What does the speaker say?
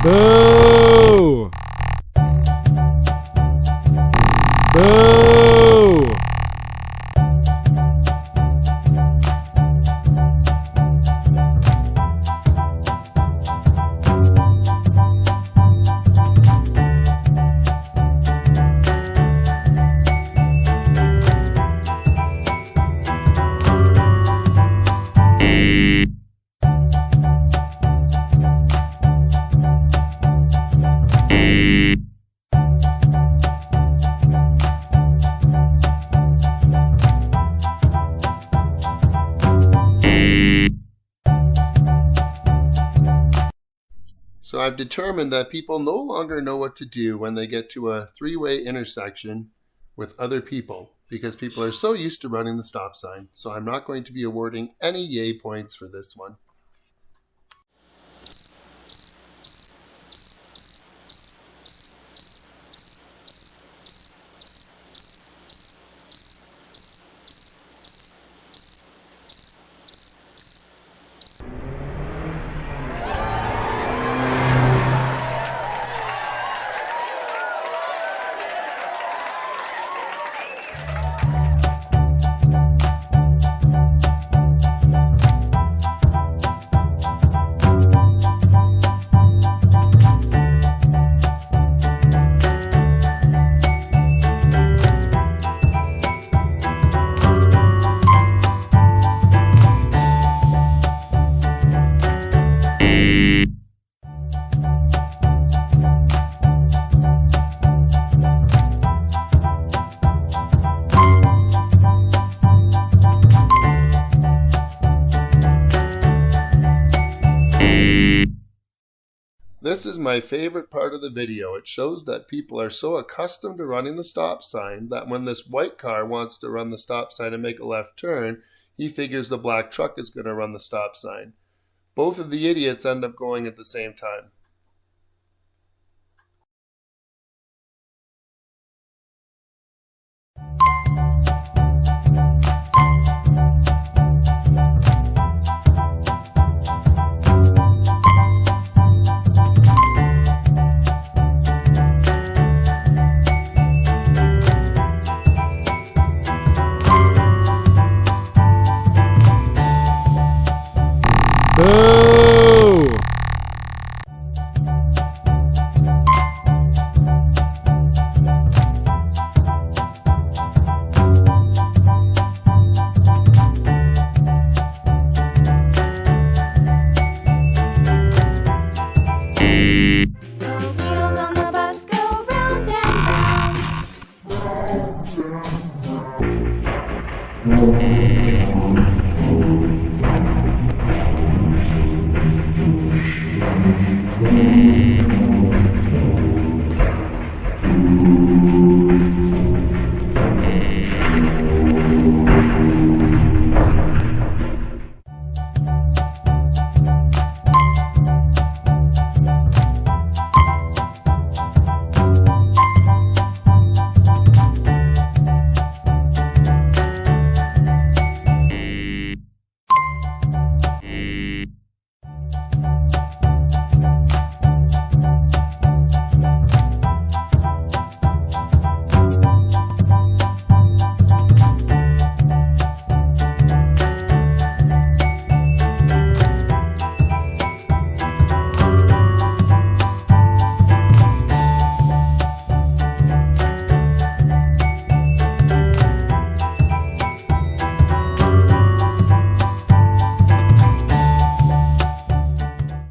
Boo! Boo! So I've determined that people no longer know what to do when they get to a three-way intersection with other people because people are so used to running the stop sign. So I'm not going to be awarding any yay points for this one. This is my favorite part of the video. It shows that people are so accustomed to running the stop sign that when this white car wants to run the stop sign and make a left turn, he figures the black truck is going to run the stop sign. Both of the idiots end up going at the same time. Boo! Wheels on the bus go round and round.